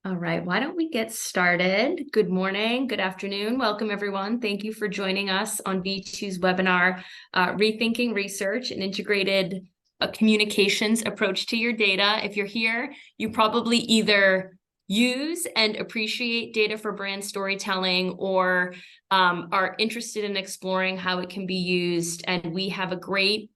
All right, why don't we get started? Good morning, good afternoon. Welcome, everyone. Thank you for joining us on V2's webinar, Rethinking Research, an integrated communications approach to your data. If you're here, you probably either use and appreciate data for brand storytelling or are interested in exploring how it can be used. And we have a great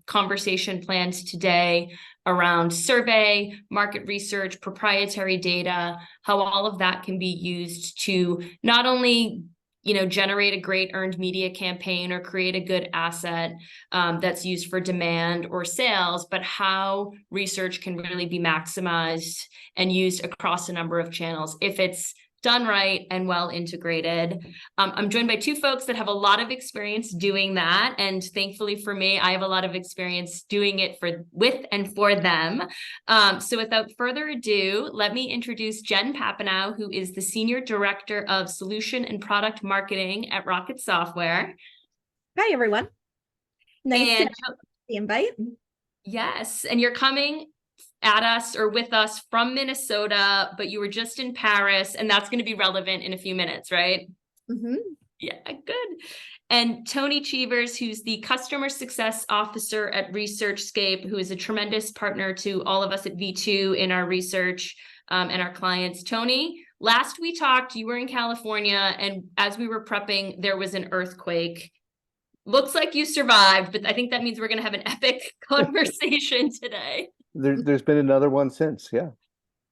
conversation planned today around survey, market research, proprietary data, how all of that can be used to not only generate a great earned media campaign or create a good asset that's used for demand or sales, but how research can really be maximized and used across a number of channels if it's done right and well integrated. I'm joined by two folks that have a lot of experience doing that. And thankfully for me, I have a lot of experience doing it with and for them. So without further ado, let me introduce Jen Papanow, who is the Senior Director of Solution and Product Marketing at Rocket Software. Hi, everyone. Nice to have the invite. Yes, and you're coming at us or with us from Minnesota, but you were just in Paris, and that's going to be relevant in a few minutes, right? Mm-hmm. Yeah, good. And Tony Cheevers, who's the Customer Success Officer at ResearchScape, who is a tremendous partner to all of us at V2 in our research and our clients. Tony, last we talked, you were in California, and as we were prepping, there was an earthquake. Looks like you survived, but I think that means we're going to have an epic conversation today. There's been another one since, yeah.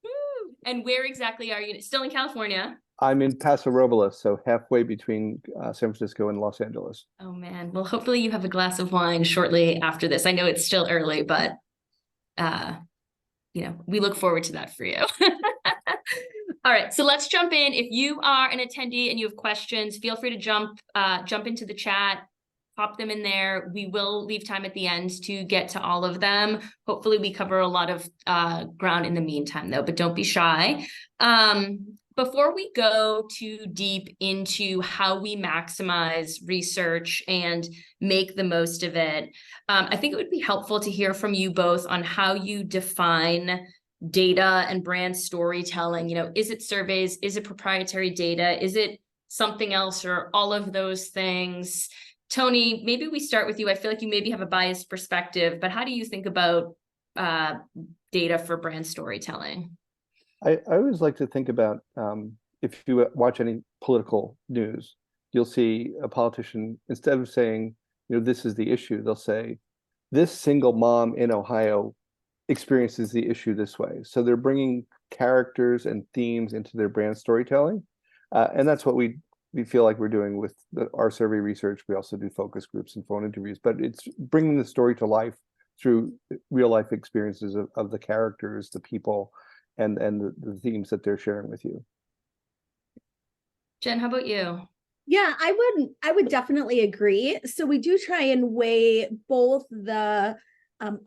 Woo. And where exactly are you? Still in California? I'm in Paso Robles, so halfway between San Francisco and Los Angeles. Oh, man. Well, hopefully you have a glass of wine shortly after this. I know it's still early, but, we look forward to that for you. All right, so let's jump in. If you are an attendee and you have questions, feel free to jump into the chat. Pop them in there. We will leave time at the end to get to all of them. Hopefully we cover a lot of ground in the meantime, though, but don't be shy. Before we go too deep into how we maximize research and make the most of it, I think it would be helpful to hear from you both on how you define data and brand storytelling. Is it surveys? Is it proprietary data? Is it something else or all of those things? Tony, maybe we start with you. I feel like you maybe have a biased perspective, but how do you think about data for brand storytelling? I always like to think about, if you watch any political news, you'll see a politician, instead of saying, this is the issue, they'll say, this single mom in Ohio experiences the issue this way. So they're bringing characters and themes into their brand storytelling. And that's what we feel like we're doing with our survey research. We also do focus groups and phone interviews, but it's bringing the story to life through real life experiences of the characters, the people, and the themes that they're sharing with you. Jen, how about you? Yeah, I would definitely agree. So we do try and weigh both the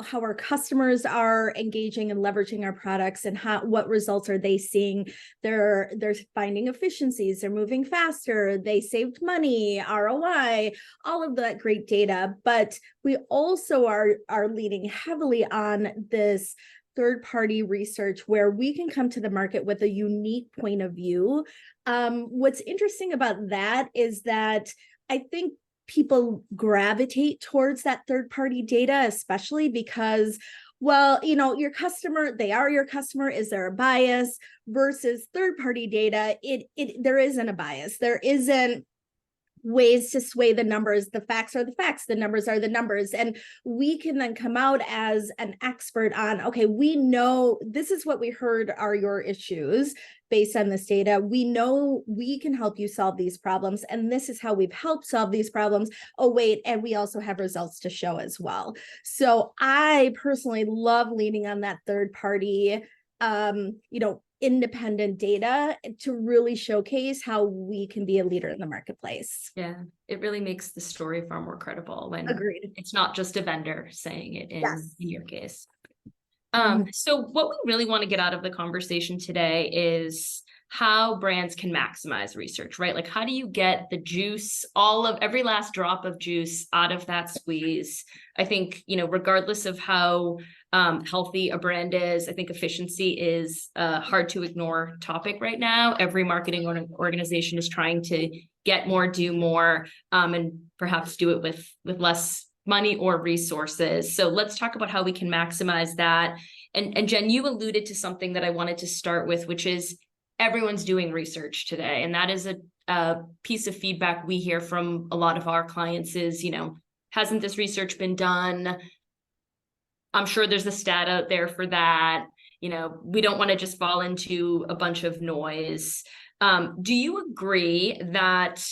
how our customers are engaging and leveraging our products and what results are they seeing. They're finding efficiencies, they're moving faster, they saved money, ROI, all of that great data. But we also are leaning heavily on this third-party research where we can come to the market with a unique point of view. What's interesting about that is that I think people gravitate towards that third-party data, especially because, well, your customer, they are your customer. Is there a bias? Versus third-party data, there isn't a bias. There isn't ways to sway the numbers. The facts are the facts, the numbers are the numbers. And we can then come out as an expert on, okay, we know this is what we heard are your issues based on this data. We know we can help you solve these problems. And this is how we've helped solve these problems. Oh, wait, and we also have results to show as well. So I personally love leaning on that third party, independent data to really showcase how we can be a leader in the marketplace. Yeah, it really makes the story far more credible when Agreed. It's not just a vendor saying it in your case. Mm-hmm. So what we really want to get out of the conversation today is how brands can maximize research, right? Like, how do you get the juice, every last drop of juice out of that squeeze? I think, regardless of how healthy a brand is, I think efficiency is a hard to ignore topic right now. Every marketing organization is trying to get more, do more, and perhaps do it with less money or resources. So let's talk about how we can maximize that. And Jen, you alluded to something that I wanted to start with, which is everyone's doing research today. And that is a piece of feedback we hear from a lot of our clients is, hasn't this research been done? I'm sure there's a stat out there for that. We don't want to just fall into a bunch of noise. Do you agree that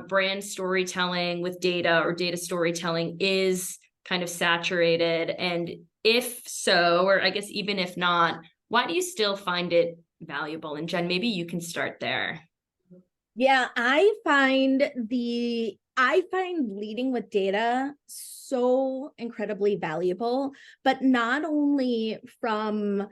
brand storytelling with data or data storytelling is kind of saturated? And if so, or I guess even if not, why do you still find it valuable? And Jen, maybe you can start there. Yeah, I find leading with data so incredibly valuable, but not only from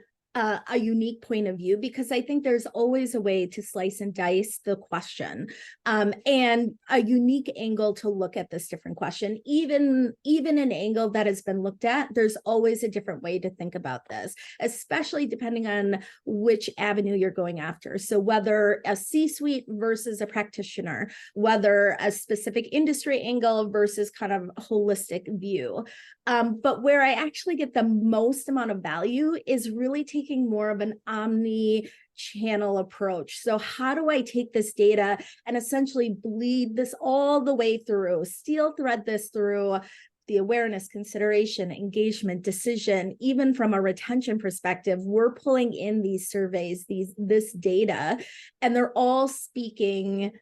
a unique point of view, because I think there's always a way to slice and dice the question, and a unique angle to look at this different question. Even an angle that has been looked at, there's always a different way to think about this, especially depending on which avenue you're going after. So whether a C-suite versus a practitioner, whether a specific industry angle versus kind of a holistic view. But where I actually get the most amount of value is really taking more of an omni-channel approach. So how do I take this data and essentially bleed this all the way through, steel thread this through the awareness, consideration, engagement, decision, even from a retention perspective? We're pulling in these surveys, this data, and they're all speaking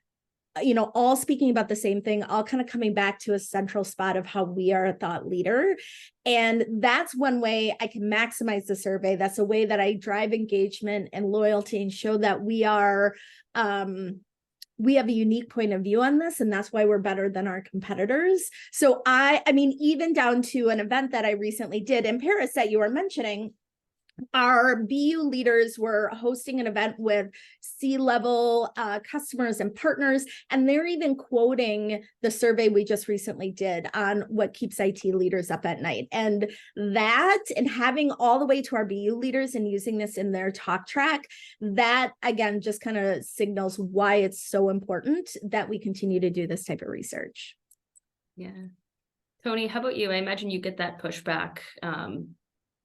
about the same thing, all kind of coming back to a central spot of how we are a thought leader. And that's one way I can maximize the survey. That's a way that I drive engagement and loyalty and show that we have a unique point of view on this, and that's why we're better than our competitors. So I mean, even down to an event that I recently did in Paris that you were mentioning, our BU leaders were hosting an event with C-level customers and partners, and they're even quoting the survey we just recently did on what keeps IT leaders up at night. And having all the way to our BU leaders and using this in their talk track, that again just kind of signals why it's so important that we continue to do this type of research. Yeah. Tony, how about you? I imagine you get that pushback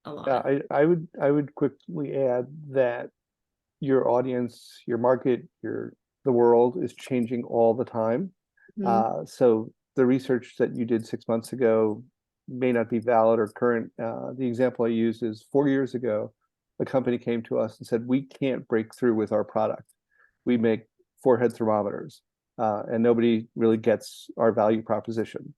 a lot. Yeah, I would quickly add that your audience, your market, the world is changing all the time. Mm-hmm. So the research that you did 6 months ago may not be valid or current. The example I use is 4 years ago, a company came to us and said, we can't break through with our product. We make forehead thermometers, and nobody really gets our value proposition.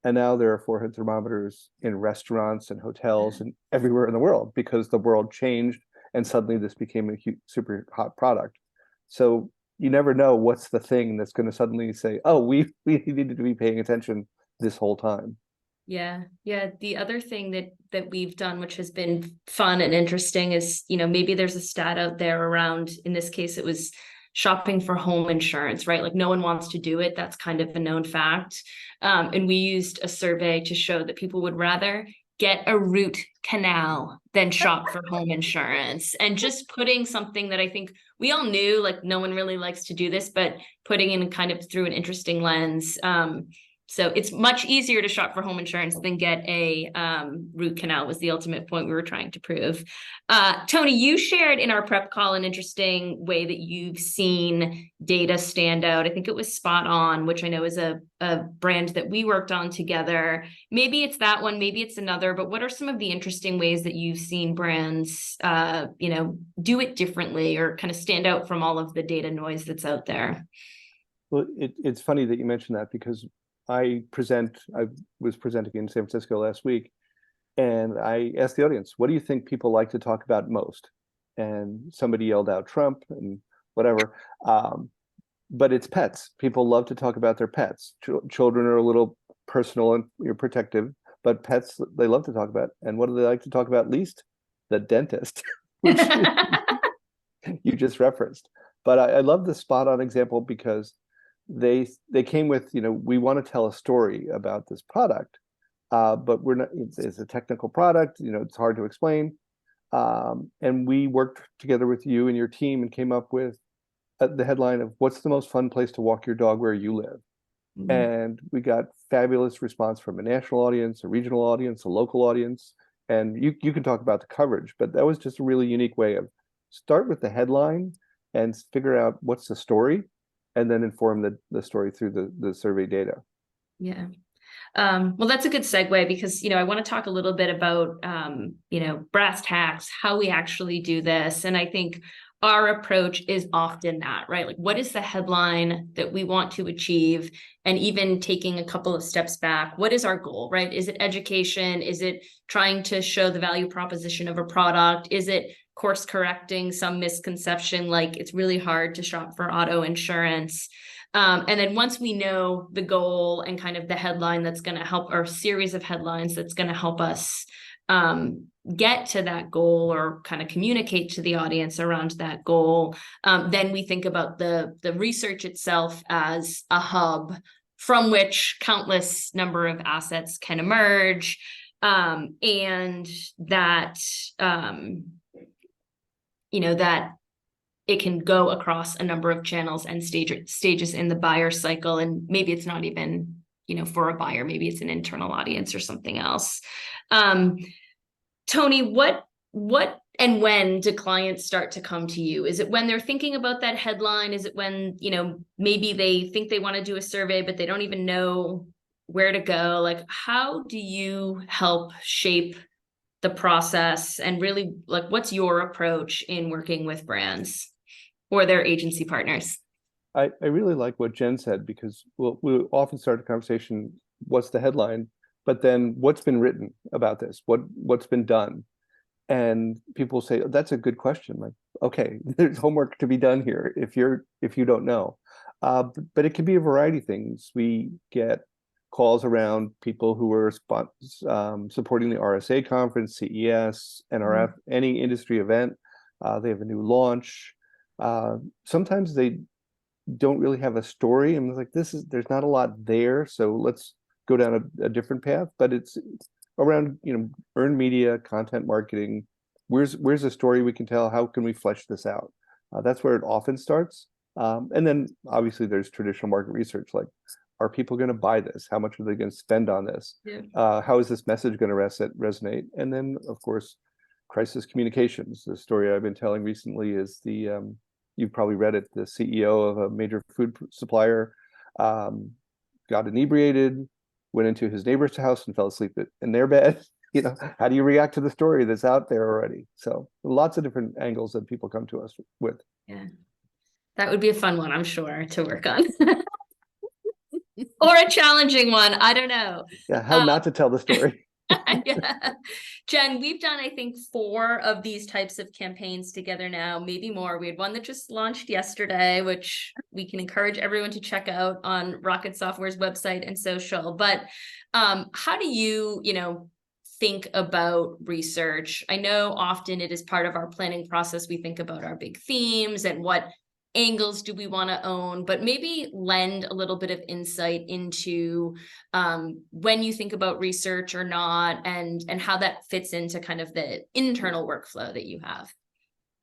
And now there are forehead thermometers in restaurants and hotels and everywhere in the world because the world changed and suddenly this became a super hot product. So you never know what's the thing that's going to suddenly say, oh, we needed to be paying attention this whole time. Yeah. The other thing that we've done, which has been fun and interesting, is, maybe there's a stat out there around, in this case, it was shopping for home insurance, right? Like no one wants to do it. That's kind of a known fact. And we used a survey to show that people would rather get a root canal than shop for home insurance. And just putting something that I think we all knew, like no one really likes to do this, but putting in kind of through an interesting lens. So it's much easier to shop for home insurance than get a root canal was the ultimate point we were trying to prove. Tony, you shared in our prep call an interesting way that you've seen data stand out. I think it was Spot On, which I know is a brand that we worked on together. Maybe it's that one, maybe it's another, but what are some of the interesting ways that you've seen brands, do it differently or kind of stand out from all of the data noise that's out there? Well, it's funny that you mentioned that because I was presenting in San Francisco last week, and I asked the audience, what do you think people like to talk about most? And somebody yelled out Trump and whatever. But it's pets. People love to talk about their pets. Children are a little personal and protective, but pets, they love to talk about. And what do they like to talk about least? The dentist, which you just referenced. But I love the spot on example because they came with, we want to tell a story about this product, but we're not, it's a technical product, it's hard to explain. And we worked together with you and your team and came up with the headline of what's the most fun place to walk your dog where you live. Mhm. And we got fabulous response from a national audience, a regional audience, a local audience. And you can talk about the coverage, but that was just a really unique way of start with the headline and figure out what's the story, and then inform the story through the survey data. Yeah. Well, that's a good segue because, I want to talk a little bit about, brass tacks, how we actually do this. And I think our approach is often that, right? Like, what is the headline that we want to achieve? And even taking a couple of steps back, what is our goal, right? Is it education? Is it trying to show the value proposition of a product? Is it course correcting some misconception, like it's really hard to shop for auto insurance? And then once we know the goal and kind of the headline that's going to help, or series of headlines that's going to help us get to that goal or kind of communicate to the audience around that goal, then we think about the research itself as a hub from which countless number of assets can emerge, and that that it can go across a number of channels and stages in the buyer cycle. And maybe it's not even, for a buyer, maybe it's an internal audience or something else. Tony, what and when do clients start to come to you? Is it when they're thinking about that headline? Is it when, maybe they think they want to do a survey, but they don't even know where to go? Like, how do you help shape the process, and really, like, what's your approach in working with brands or their agency partners? I really like what Jen said, because we'll often start a conversation, what's the headline, but then what's been written about this? What's been done? And people say, oh, that's a good question. Like, okay, there's homework to be done here if you don't know. But it can be a variety of things. We get calls around people who are supporting the RSA conference, CES, NRF, any industry event. They have a new launch. Sometimes they don't really have a story, and it's like, there's not a lot there, so let's go down a different path. But it's around earned media, content marketing. Where's a story we can tell? How can we flesh this out? That's where it often starts. And then obviously there's traditional market research, like, are people going to buy this? How much are they going to spend on this? Yeah. How is this message going to resonate? And then, of course, crisis communications. The story I've been telling recently is you've probably read it, the CEO of a major food supplier got inebriated, went into his neighbor's house and fell asleep in their bed. How do you react to the story that's out there already? So lots of different angles that people come to us with. Yeah, that would be a fun one, I'm sure, to work on. Or a challenging one, I don't know. Yeah, how not to tell the story. Yeah. Jen, we've done, I think, 4 of these types of campaigns together now, maybe more. We had one that just launched yesterday, which we can encourage everyone to check out on Rocket Software's website and social. But how do you, think about research? I know often it is part of our planning process. We think about our big themes and what angles do we want to own, but maybe lend a little bit of insight into when you think about research or not, and how that fits into kind of the internal workflow that you have.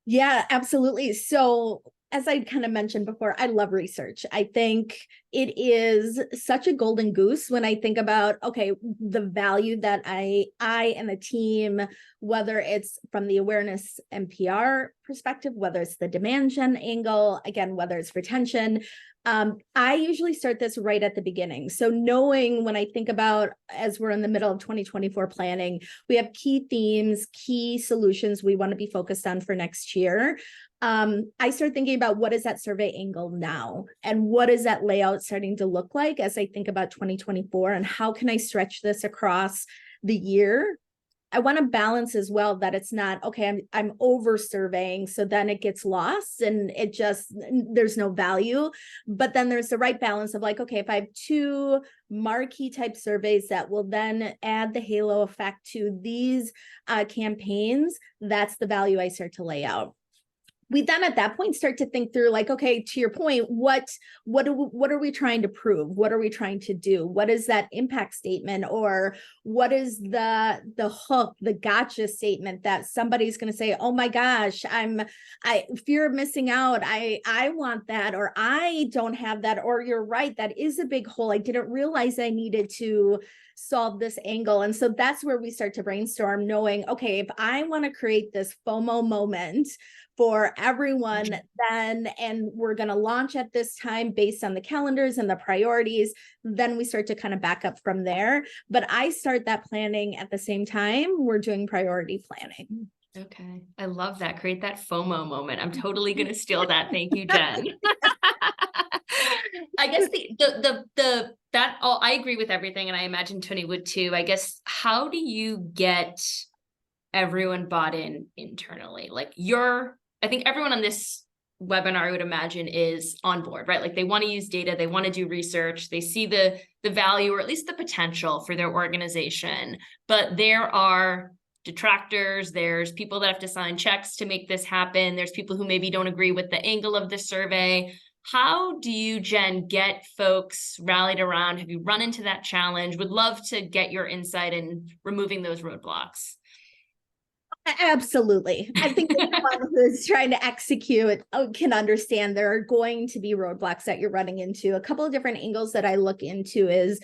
Yeah, absolutely. So as I kind of mentioned before, I love research. I think it is such a golden goose when I think about, okay, the value that I and the team, whether it's from the awareness and PR perspective, whether it's the demand gen angle, again, whether it's retention, I usually start this right at the beginning. So knowing when I think about, as we're in the middle of 2024 planning, we have key themes, key solutions we want to be focused on for next year. I start thinking about what is that survey angle now, and what is that layout starting to look like as I think about 2024, and how can I stretch this across the year. I want to balance as well that it's not, okay, I'm over surveying, so then it gets lost and there's no value. But then there's the right balance of like, okay, if I have 2 marquee type surveys that will then add the halo effect to these campaigns, that's the value I start to lay out. we then at that point start to think through, like, okay, to your point, what are we trying to prove? What are we trying to do? What is that impact statement? Or what is the hook, the gotcha statement that somebody's going to say, oh my gosh, I fear of missing out. I want that, or I don't have that, or you're right, that is a big hole. I didn't realize I needed to solve this angle. And so that's where we start to brainstorm, knowing, okay, if I want to create this FOMO moment for everyone, then, and we're going to launch at this time based on the calendars and the priorities, then we start to kind of back up from there. But I start that planning at the same time we're doing priority planning. Okay. I love that. Create that FOMO moment. I'm totally going to steal that. Thank you, Jen. I guess I agree with everything. And I imagine Tony would too. I guess, how do you get everyone bought in internally? Like I think everyone on this webinar, I would imagine, is on board, right? Like they want to use data, they want to do research, they see the value, or at least the potential for their organization. But there are detractors, there's people that have to sign checks to make this happen, there's people who maybe don't agree with the angle of the survey. How do you, Jen, get folks rallied around? Have you run into that challenge? Would love to get your insight in removing those roadblocks. Absolutely. I think anyone who's trying to execute can understand there are going to be roadblocks that you're running into. A couple of different angles that I look into is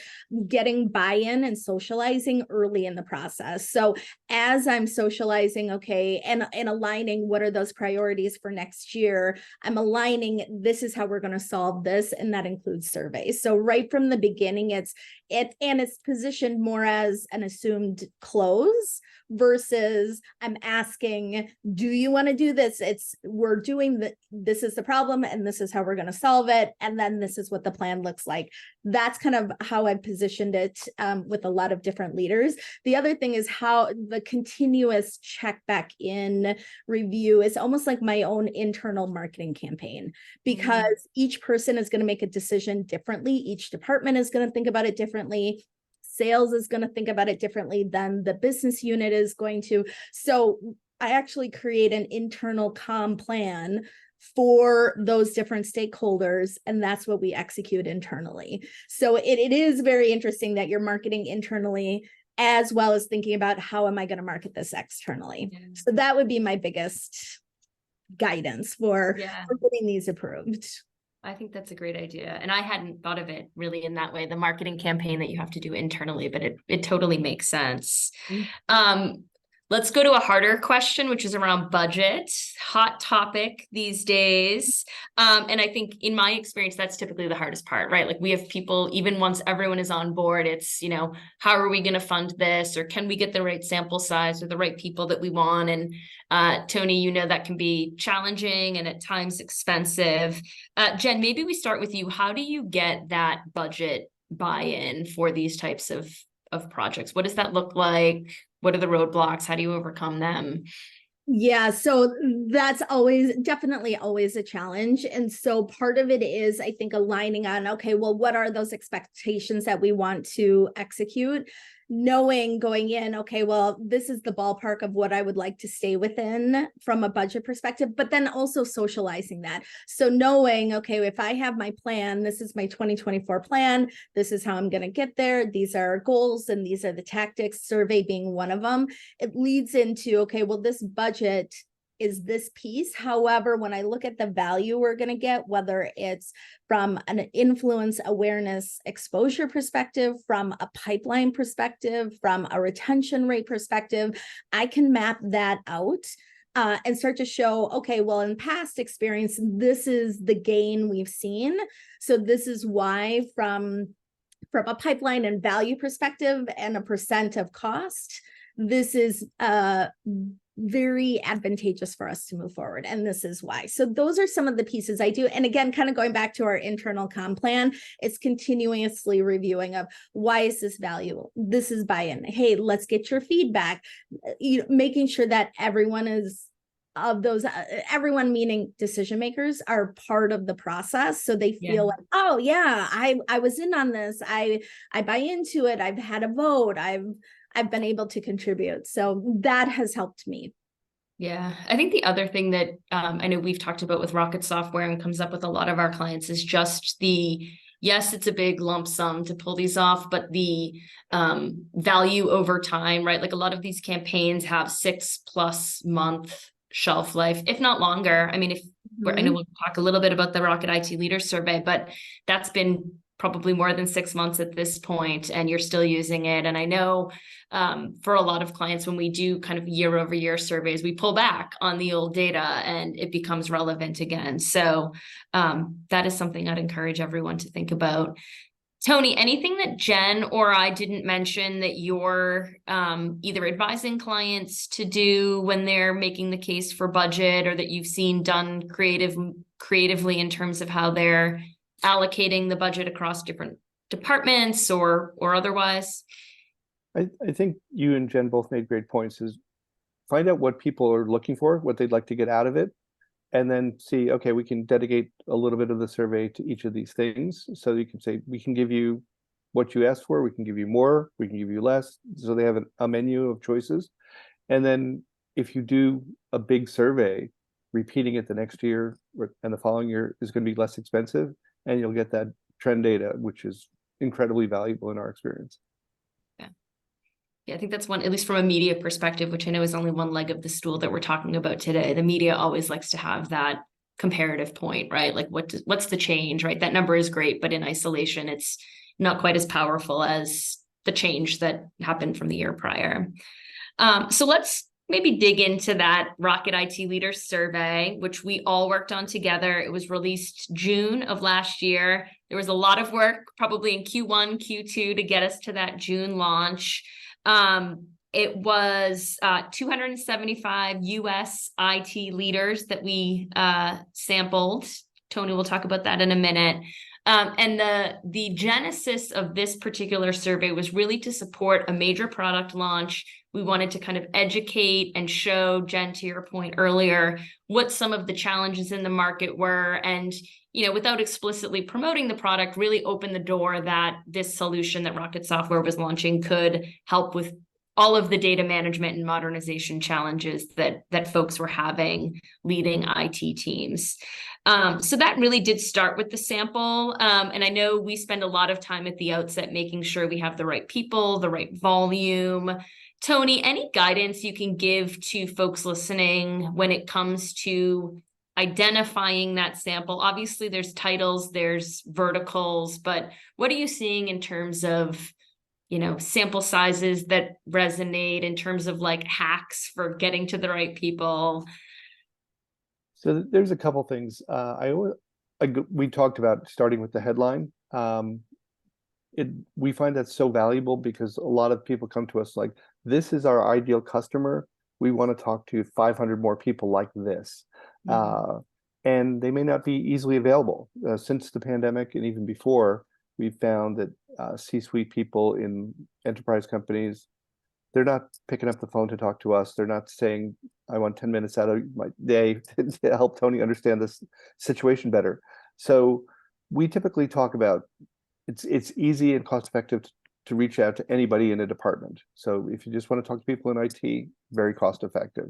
getting buy-in and socializing early in the process. So as I'm socializing, okay, and aligning what are those priorities for next year, I'm aligning, this is how we're going to solve this, and that includes surveys. So right from the beginning, it's positioned more as an assumed close versus I'm asking, do you want to do this? We're doing this is the problem, and this is how we're going to solve it. And then this is what the plan looks like. That's kind of how I've positioned it with a lot of different leaders. The other thing is how the continuous check back in review is almost like my own internal marketing campaign, because each person is going to make a decision differently. Each department is going to think about it differently. Sales is going to think about it differently than the business unit is going to. So I actually create an internal comm plan for those different stakeholders, and that's what we execute internally. So it is very interesting that you're marketing internally as well as thinking about how am I going to market this externally. Yeah. So that would be my biggest guidance for getting these approved. I think that's a great idea. And I hadn't thought of it really in that way, the marketing campaign that you have to do internally, but it totally makes sense. Let's go to a harder question, which is around budget. Hot topic these days. And I think in my experience, that's typically the hardest part, right? Like we have people, even once everyone is on board, it's, how are we going to fund this? Or can we get the right sample size or the right people that we want? And Tony, that can be challenging and at times expensive. Jen, maybe we start with you. How do you get that budget buy-in for these types of projects? What does that look like? What are the roadblocks? How do you overcome them? Yeah, so that's definitely always a challenge. And so part of it is, I think, aligning on, okay, well, what are those expectations that we want to execute? Knowing going in, okay, well, this is the ballpark of what I would like to stay within from a budget perspective, but then also socializing that. So knowing, okay, if I have my plan, this is my 2024 plan, this is how I'm going to get there. These are our goals and these are the tactics, survey being one of them. It leads into, okay, well, this budget is this piece. However, when I look at the value we're going to get, whether it's from an influence, awareness, exposure perspective, from a pipeline perspective, from a retention rate perspective, I can map that out and start to show, okay, well, in past experience, this is the gain we've seen. So this is why from a pipeline and value perspective and a percent of cost, this is very advantageous for us to move forward. And this is why. So those are some of the pieces I do. And again, kind of going back to our internal comm plan, it's continuously reviewing of why is this valuable? This is buy-in. Hey, let's get your feedback. Making sure that everyone is of those, everyone meaning decision makers are part of the process. So they feel like, oh yeah, I was in on this. I buy into it. I've had a vote. I've been able to contribute. So that has helped me. Yeah, I think the other thing that I know we've talked about with Rocket Software and comes up with a lot of our clients is just yes, it's a big lump sum to pull these off, but the value over time, right? Like a lot of these campaigns have 6+ month shelf life, if not longer. I mean, I know we'll talk a little bit about the Rocket IT Leaders Survey, but that's been probably more than 6 months at this point, and you're still using it. And I know for a lot of clients, when we do kind of year-over-year surveys, we pull back on the old data and it becomes relevant again. So that is something I'd encourage everyone to think about. Tony, anything that Jen or I didn't mention that you're either advising clients to do when they're making the case for budget, or that you've seen done creatively in terms of how they're allocating the budget across different departments or otherwise? I think you and Jen both made great points. Is find out what people are looking for, what they'd like to get out of it, and then see, okay, we can dedicate a little bit of the survey to each of these things. So you can say, we can give you what you asked for, we can give you more, we can give you less. So they have a menu of choices. And then if you do a big survey, repeating it the next year and the following year is going to be less expensive, and you'll get that trend data, which is incredibly valuable in our experience. Yeah, I think that's one, at least from a media perspective, which I know is only one leg of the stool that we're talking about today. The media always likes to have that comparative point, right? Like what's the change, right? That number is great, but in isolation, it's not quite as powerful as the change that happened from the year prior. So let's maybe dig into that Rocket IT Leaders Survey, which we all worked on together. It was released June of last year. There was a lot of work, probably in Q1, Q2, to get us to that June launch. It was 275 US IT leaders that we sampled. Tony will talk about that in a minute. And the genesis of this particular survey was really to support a major product launch. We wanted to kind of educate and show, Jen, to your point earlier, what some of the challenges in the market were, and without explicitly promoting the product, really open the door that this solution that Rocket Software was launching could help with all of the data management and modernization challenges that folks were having leading IT teams. So that really did start with the sample. And I know we spend a lot of time at the outset making sure we have the right people, the right volume. Tony, any guidance you can give to folks listening when it comes to identifying that sample? Obviously, there's titles, there's verticals, but what are you seeing in terms of sample sizes that resonate, in terms of like hacks for getting to the right people? So there's a couple things. We talked about starting with the headline. We find that so valuable because a lot of people come to us like, this is our ideal customer. We want to talk to 500 more people like this. And they may not be easily available. Since the pandemic and even before, we've found that C-suite people in enterprise companies, they're not picking up the phone to talk to us. They're not saying, I want 10 minutes out of my day to help Tony understand this situation better. So we typically talk about, it's easy and cost effective to reach out to anybody in a department. So if you just want to talk to people in IT, very cost effective.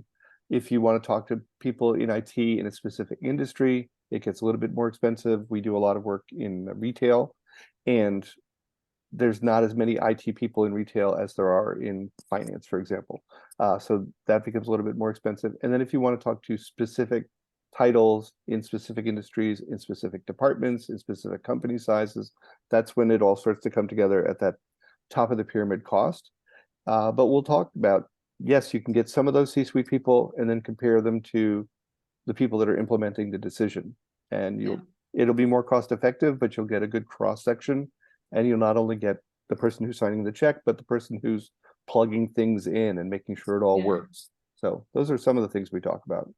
If you want to talk to people in IT in a specific industry, it gets a little bit more expensive. We do a lot of work in retail, and there's not as many IT people in retail as there are in finance, for example. So that becomes a little bit more expensive. And then if you want to talk to specific titles in specific industries, in specific departments, in specific company sizes, that's when it all starts to come together at that top of the pyramid cost. But we'll talk about, yes, you can get some of those C-suite people and then compare them to the people that are implementing the decision. And it'll be more cost effective, but you'll get a good cross section. And you'll not only get the person who's signing the check, but the person who's plugging things in and making sure it all works. So those are some of the things we talk about.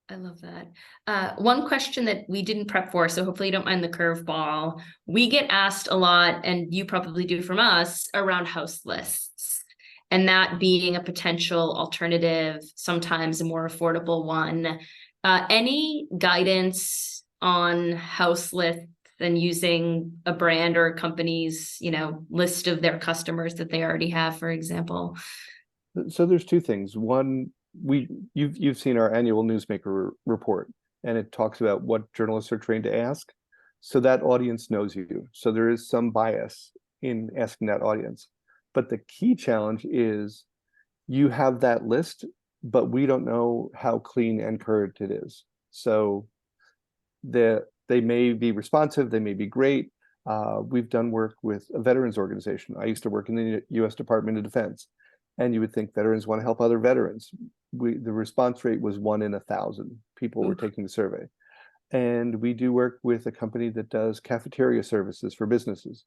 I love that. One question that we didn't prep for, so hopefully you don't mind the curveball. We get asked a lot, and you probably do from us, around house lists, and that being a potential alternative, sometimes a more affordable one. Any guidance on house lists and using a brand or a company's, list of their customers that they already have, for example? So there's two things. One, you've seen our annual newsmaker report, and it talks about what journalists are trained to ask. So that audience knows you. So there is some bias in asking that audience. But the key challenge is you have that list, but we don't know how clean and current it is. So they may be responsive, they may be great. We've done work with a veterans organization. I used to work in the U.S. Department of Defense, and you would think veterans want to help other veterans. The response rate was 1 in 1,000 people were taking the survey. And we do work with a company that does cafeteria services for businesses.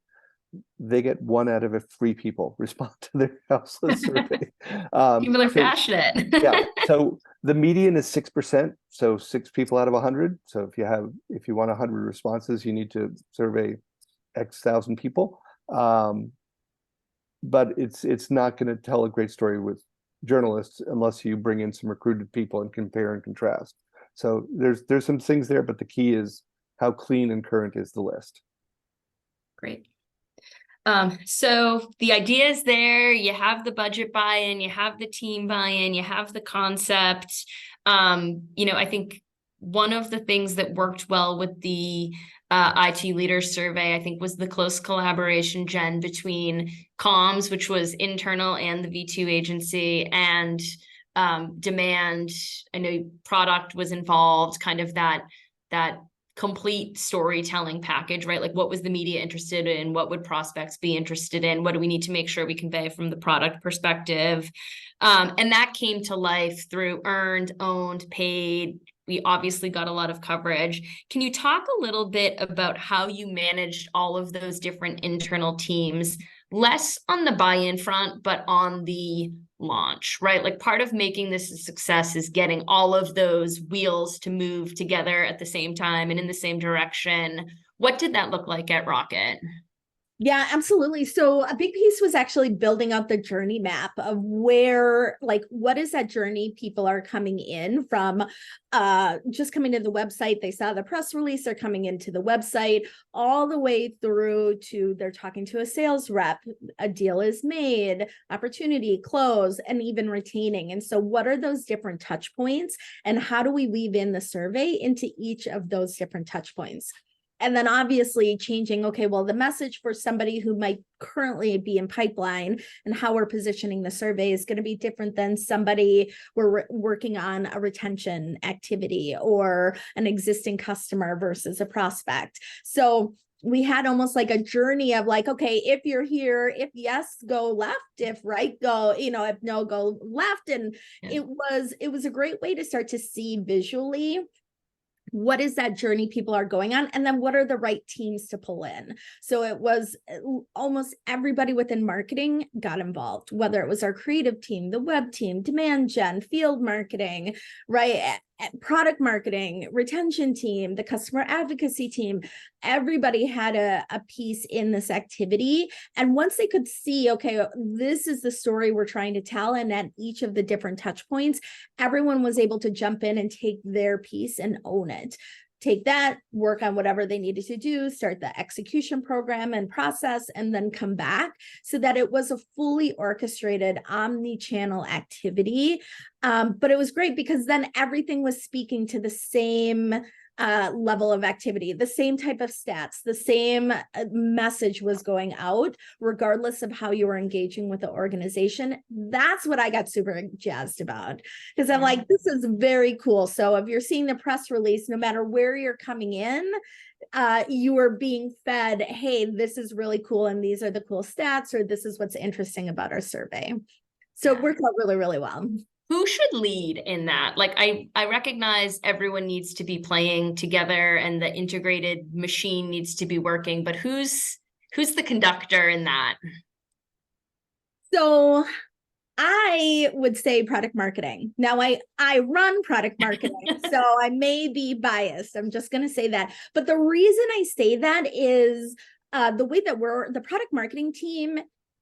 They get 1 out of 3 people respond to their houseless survey. People are passionate. Yeah. So the median is 6%. So 6 people out of 100. So if you want 100 responses, you need to survey X thousand people. But it's not going to tell a great story with journalists unless you bring in some recruited people and compare and contrast. So there's some things there, but the key is how clean and current is the list. Great. So the idea is there, you have the budget buy-in, you have the team buy-in, you have the concept. I think one of the things that worked well with the IT leaders survey, I think, was the close collaboration, Jen, between comms, which was internal, and the V2 agency, and demand. I know product was involved, kind of that complete storytelling package, right? Like, what was the media interested in? What would prospects be interested in? What do we need to make sure we convey from the product perspective? And that came to life through earned, owned, paid. We obviously got a lot of coverage. Can you talk a little bit about how you managed all of those different internal teams, less on the buy-in front, but on the launch, right? Like, part of making this a success is getting all of those wheels to move together at the same time and in the same direction. What did that look like at Rocket? Yeah, absolutely. So a big piece was actually building out the journey map of where, like, what is that journey people are coming in from, just coming to the website. They saw the press release, they're coming into the website, all the way through to they're talking to a sales rep, a deal is made, opportunity, close, and even retaining. And so what are those different touch points, and how do we weave in the survey into each of those different touch points? And then obviously changing, okay, well, the message for somebody who might currently be in pipeline and how we're positioning the survey is going to be different than somebody we're working on a retention activity or an existing customer versus a prospect. So we had almost like a journey of like, okay, if you're here, if yes, go left, if right, go, if no, go left. And it was a great way to start to see visually what is that journey people are going on, and then what are the right teams to pull in. So it was almost everybody within marketing got involved, whether it was our creative team, the web team, demand gen, field marketing, right, product marketing, retention team, the customer advocacy team. Everybody had a piece in this activity. And once they could see, okay, this is the story we're trying to tell, and at each of the different touch points, everyone was able to jump in and take their piece and own it. Take that, work on whatever they needed to do, start the execution program and process, and then come back, so that it was a fully orchestrated omni-channel activity. But it was great because then everything was speaking to the same level of activity, the same type of stats, the same message was going out, regardless of how you were engaging with the organization. That's what I got super jazzed about, because I'm like, this is very cool. So if you're seeing the press release, no matter where you're coming in, you are being fed, hey, this is really cool, and these are the cool stats, or this is what's interesting about our survey. So it worked out really, really well. Who should lead in that? Like, I recognize everyone needs to be playing together and the integrated machine needs to be working, but who's the conductor in that? So I would say product marketing. Now I run product marketing, so I may be biased. I'm just going to say that. But the reason I say that is the way that the product marketing team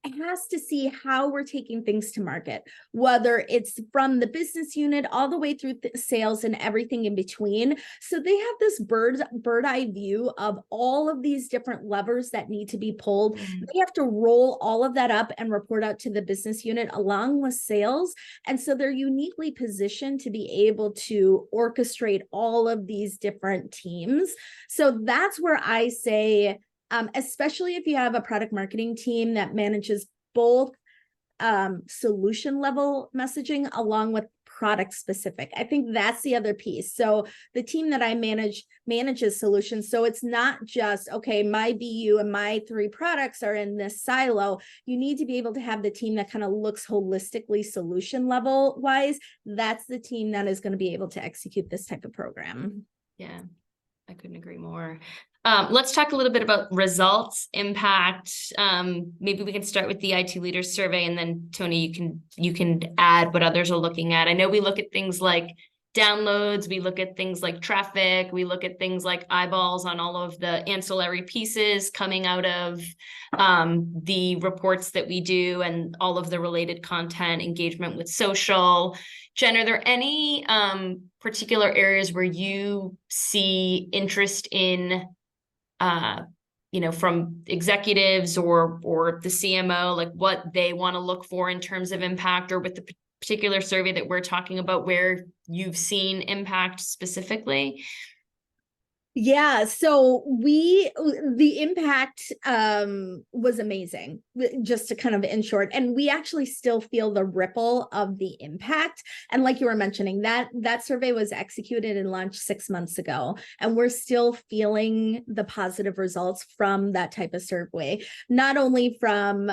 has to see how we're taking things to market, whether it's from the business unit all the way through sales and everything in between. So they have this bird eye view of all of these different levers that need to be pulled. They have to roll all of that up and report out to the business unit along with sales. And so they're uniquely positioned to be able to orchestrate all of these different teams. So that's where I say, especially if you have a product marketing team that manages both solution level messaging along with product specific. I think that's the other piece. So the team that I manage manages solutions. So it's not just, okay, my BU and my 3 products are in this silo. You need to be able to have the team that kind of looks holistically solution level wise. That's the team that is going to be able to execute this type of program. Yeah, I couldn't agree more. Let's talk a little bit about results, impact. Maybe we can start with the IT leaders survey, and then Tony, you can add what others are looking at. I know we look at things like downloads, we look at things like traffic, we look at things like eyeballs on all of the ancillary pieces coming out of the reports that we do, and all of the related content, engagement with social. Jen, are there any particular areas where you see interest in from executives or the CMO, like what they want to look for in terms of impact, or with the particular survey that we're talking about where you've seen impact specifically? Yeah, so the impact was amazing, just to kind of in short, and we actually still feel the ripple of the impact. And like you were mentioning, that survey was executed and launched 6 months ago, and we're still feeling the positive results from that type of survey, not only from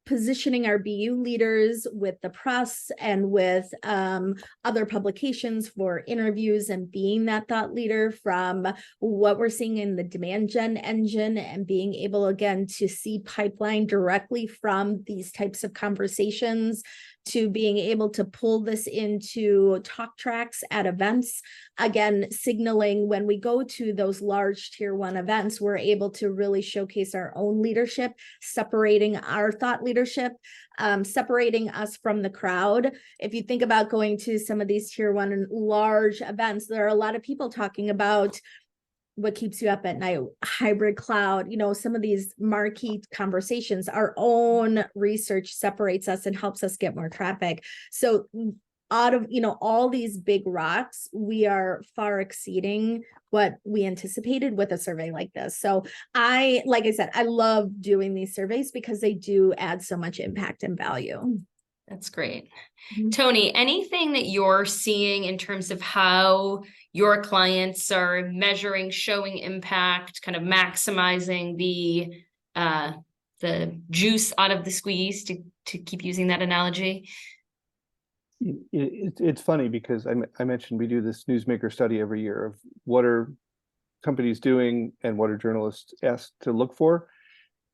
positioning our BU leaders with the press and with other publications for interviews and being that thought leader, from what we're seeing in the demand gen engine and being able again to see pipeline directly from these types of conversations, to being able to pull this into talk tracks at events. Again, signaling when we go to those large tier 1 events, we're able to really showcase our own leadership, separating our thought leadership, separating us from the crowd. If you think about going to some of these tier 1 large events, there are a lot of people talking about what keeps you up at night, hybrid cloud, some of these marquee conversations. Our own research separates us and helps us get more traffic. So out of, all these big rocks, we are far exceeding what we anticipated with a survey like this. So like I said, I love doing these surveys because they do add so much impact and value. That's great. Tony, anything that you're seeing in terms of how your clients are measuring, showing impact, kind of maximizing the juice out of the squeeze, to keep using that analogy? It's funny because I mentioned we do this newsmaker study every year of what are companies doing and what are journalists asked to look for.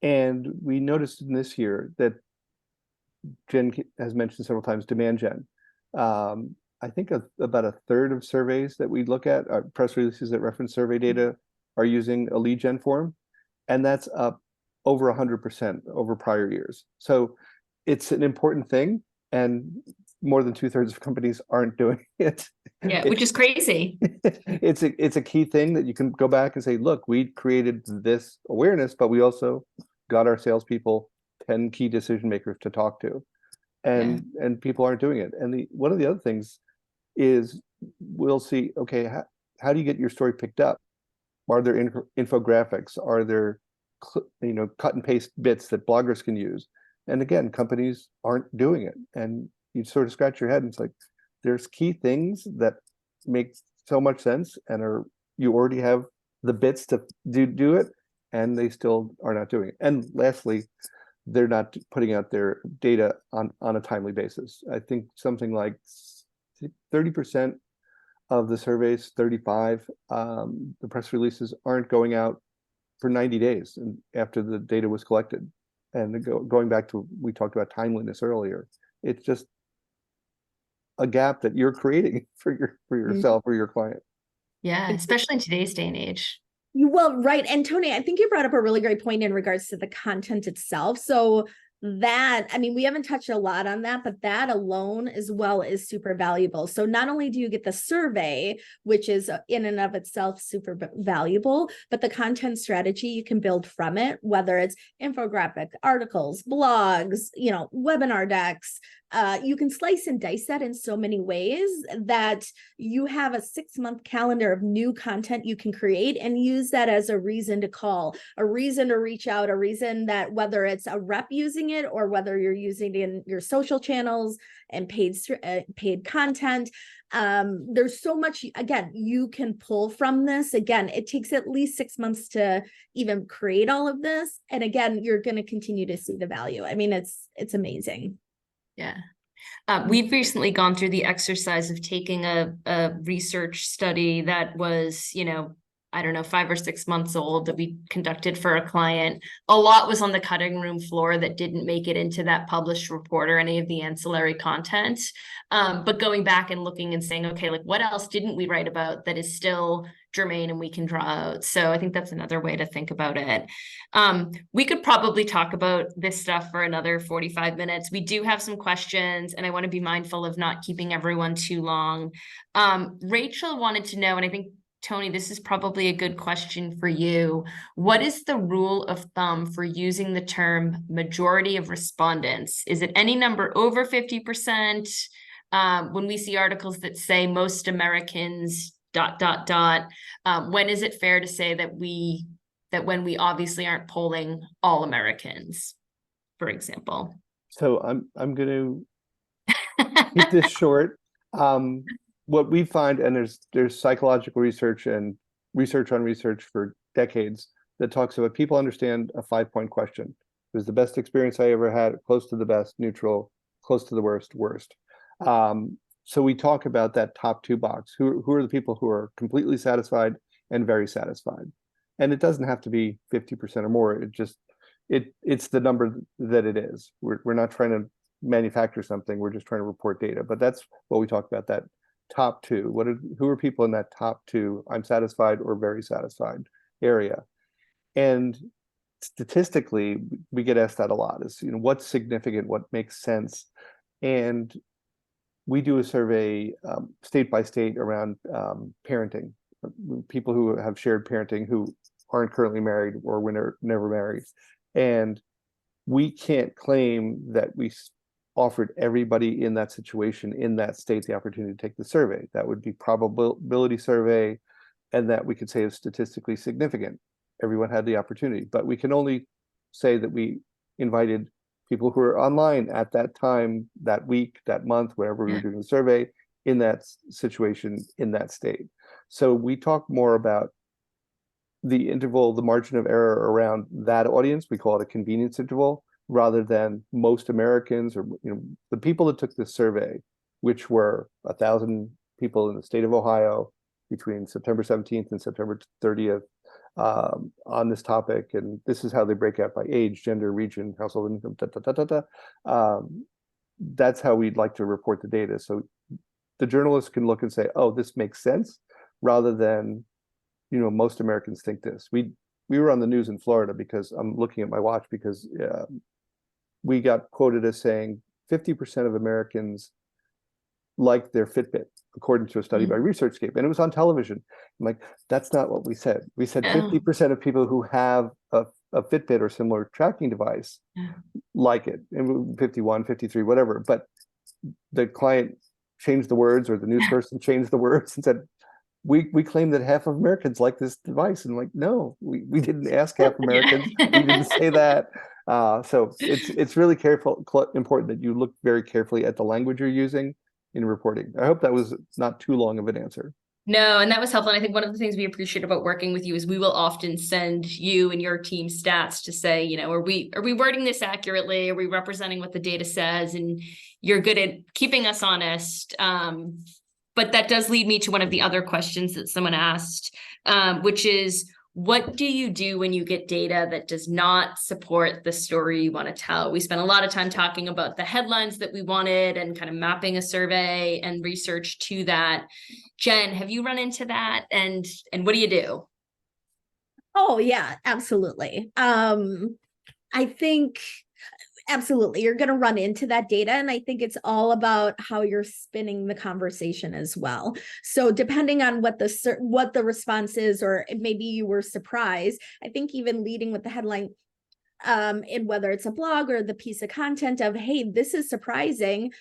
And we noticed in this year that Jen has mentioned several times demand gen. I think about a third of surveys that we look at, press releases that reference survey data, are using a lead gen form, and that's up over 100% over prior years. So it's an important thing, and more than 2/3 of companies aren't doing it. Yeah, which is crazy. It's a key thing that you can go back and say, look, we created this awareness, but we also got our salespeople 10 key decision makers to talk to, and people aren't doing it. And one of the other things is we'll see, okay, how do you get your story picked up? Are there infographics? Are there cut and paste bits that bloggers can use? And again, companies aren't doing it, and you sort of scratch your head and it's like, there's key things that make so much sense and you already have the bits to do it, and they still are not doing it. And lastly, they're not putting out their data on a timely basis. I think something like 30% of the surveys, 35, the press releases aren't going out for 90 days and after the data was collected. And going back to, we talked about timeliness earlier, it's just a gap that you're creating for yourself or your client. Yeah, especially in today's day and age. Well, right. And Tony, I think you brought up a really great point in regards to the content itself. So that, I mean, we haven't touched a lot on that, but that alone as well is super valuable. So not only do you get the survey, which is in and of itself super valuable, but the content strategy you can build from it, whether it's infographic, articles, blogs, webinar decks. You can slice and dice that in so many ways that you have a 6-month calendar of new content you can create and use that as a reason to call, a reason to reach out, a reason that whether it's a rep using it or whether you're using it in your social channels and paid content. There's so much, again, you can pull from this. Again, it takes at least 6 months to even create all of this. And again, you're going to continue to see the value. I mean, it's amazing. Yeah. We've recently gone through the exercise of taking a research study that was, I don't know, 5 or 6 months old that we conducted for a client. A lot was on the cutting room floor that didn't make it into that published report or any of the ancillary content. But going back and looking and saying, okay, like what else didn't we write about that is still germane and we can draw out? So I think that's another way to think about it. We could probably talk about this stuff for another 45 minutes. We do have some questions and I want to be mindful of not keeping everyone too long. Rachel wanted to know, and I think Tony, this is probably a good question for you. What is the rule of thumb for using the term majority of respondents? Is it any number over 50%? When we see articles that say most Americans ... when is it fair to say that when we obviously aren't polling all Americans, for example? So I'm going to keep this short. What we find, and there's psychological research and research on research for decades that talks about people understand a 5-point question. It was the best experience I ever had, close to the best, neutral, close to the worst. So we talk about that top 2 box. Who are the people who are completely satisfied and very satisfied? And it doesn't have to be 50% or more. It's the number that it is. We're not trying to manufacture something. We're just trying to report data. But that's what we talk about, that top 2. Who are people in that top 2, I'm satisfied or very satisfied area? And statistically, we get asked that a lot, is what's significant, what makes sense. And we do a survey state by state around parenting, people who have shared parenting who aren't currently married or were never married. And we can't claim that we offered everybody in that situation, in that state, the opportunity to take the survey. That would be probability survey, and that we could say is statistically significant. Everyone had the opportunity, but we can only say that we invited people who are online at that time, that week, that month, wherever we were doing the survey, in that situation, in that state. So we talk more about the interval, the margin of error around that audience. We call it a convenience interval, rather than most Americans, or the people that took this survey, which were 1,000 people in the state of Ohio between September 17th and September 30th. On this topic, and this is how they break out by age, gender, region, household income, that's how we'd like to report the data. So the journalists can look and say, oh, this makes sense, rather than, most Americans think this. We were on the news in Florida, because I'm looking at my watch, because we got quoted as saying 50% of Americans like their Fitbit, according to a study by ResearchGate, and it was on television. I'm like, that's not what we said. We said 50% of people who have a Fitbit or similar tracking device like it, and 51, 53, whatever. But the client changed the words, or the news person changed the words and said, we claim that half of Americans like this device. And like, no, we didn't ask half Americans. We didn't say that. So it's really important that you look very carefully at the language you're using in reporting. I hope that was not too long of an answer. No, and that was helpful. And I think one of the things we appreciate about working with you is we will often send you and your team stats to say, are we wording this accurately? Are we representing what the data says? And you're good at keeping us honest. But that does lead me to one of the other questions that someone asked, which is, what do you do when you get data that does not support the story you want to tell? We spent a lot of time talking about the headlines that we wanted and kind of mapping a survey and research to that. Jen, have you run into that? And what do you do? Oh yeah, absolutely. I think absolutely you're going to run into that data, and I think it's all about how you're spinning the conversation as well. So depending on what the response is, or maybe you were surprised, I think even leading with the headline, in whether it's a blog or the piece of content of, hey, this is surprising,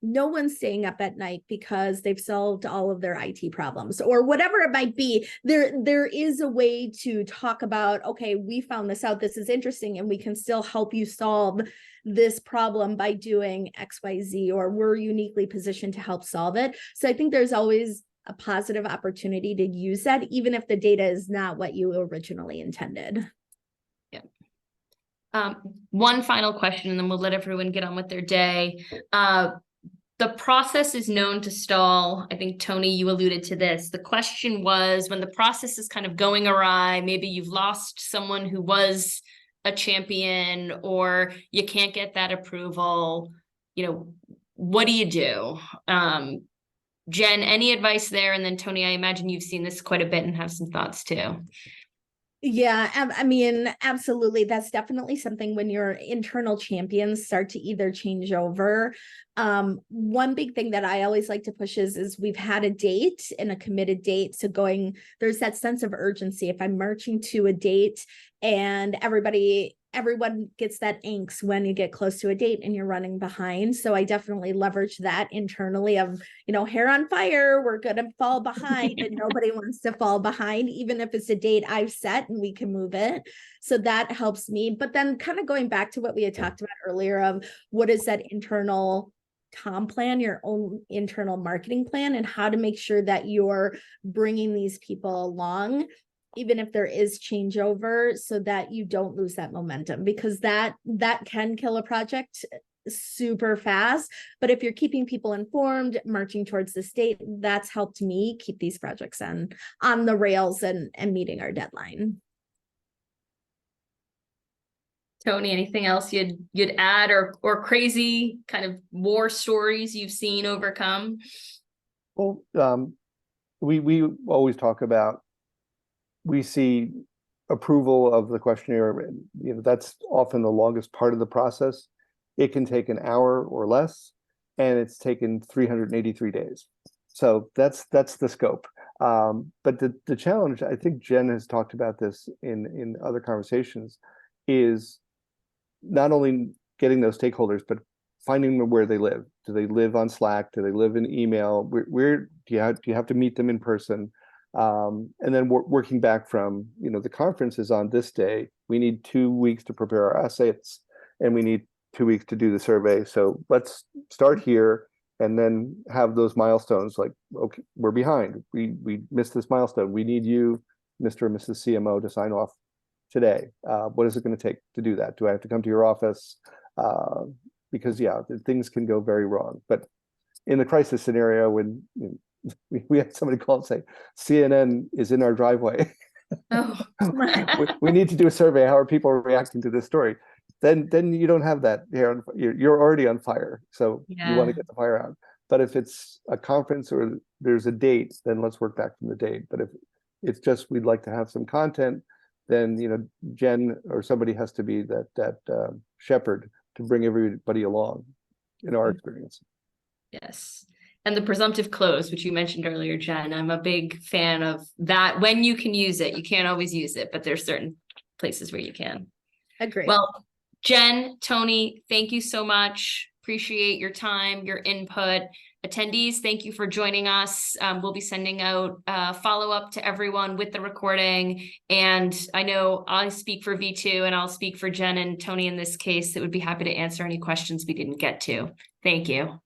no one's staying up at night because they've solved all of their IT problems or whatever it might be. There is a way to talk about, okay, we found this out, this is interesting, and we can still help you solve this problem by doing XYZ, or we're uniquely positioned to help solve it. So I think there's always a positive opportunity to use that, even if the data is not what you originally intended. One final question, and then we'll let everyone get on with their day. The process is known to stall. I think, Tony, you alluded to this. The question was, when the process is kind of going awry, maybe you've lost someone who was a champion, or you can't get that approval, what do you do? Jen, any advice there? And then Tony, I imagine you've seen this quite a bit and have some thoughts too. Yeah, I mean, absolutely. That's definitely something when your internal champions start to either change over. One big thing that I always like to push is we've had a date and a committed date. So there's that sense of urgency. If I'm marching to a date and everyone gets that angst when you get close to a date and you're running behind. So I definitely leverage that internally of, hair on fire, we're going to fall behind, and nobody wants to fall behind, even if it's a date I've set and we can move it. So that helps me. But then kind of going back to what we had talked about earlier of what is that internal comm plan, your own internal marketing plan, and how to make sure that you're bringing these people along, even if there is changeover, so that you don't lose that momentum, because that can kill a project super fast. But if you're keeping people informed, marching towards the state, that's helped me keep these projects on the rails and meeting our deadline. Tony, anything else you'd add, or crazy kind of war stories you've seen overcome? Well, we always talk about, we see approval of the questionnaire, that's often the longest part of the process. It can take an hour or less, and it's taken 383 days. So that's the scope. But the challenge, I think Jen has talked about this in other conversations, is not only getting those stakeholders, but finding them where they live. Do they live on Slack? Do they live in email? Where do you have to meet them in person? And then working back from, the conference is on this day. We need 2 weeks to prepare our assets, and we need 2 weeks to do the survey. So let's start here and then have those milestones, like, okay, we're behind. We missed this milestone. We need you, Mr. and Mrs. CMO, to sign off today. What is it going to take to do that? Do I have to come to your office? Because things can go very wrong. But in the crisis scenario, when we had somebody call and say, CNN is in our driveway. Oh. we need to do a survey. How are people reacting to this story? Then you don't have that here. You're already on fire. So you want to get the fire out. But if it's a conference or there's a date, then let's work back from the date. But if it's just, we'd like to have some content, then, Jen or somebody has to be that shepherd to bring everybody along, in our experience. Yes. And the presumptive close, which you mentioned earlier, Jen, I'm a big fan of that. When you can use it, you can't always use it, but there's certain places where you can. Agree. Well, Jen, Tony, thank you so much. Appreciate your time, your input. Attendees, thank you for joining us. We'll be sending out follow-up to everyone with the recording. And I know I speak for V2 and I'll speak for Jen and Tony in this case, that would be happy to answer any questions we didn't get to. Thank you.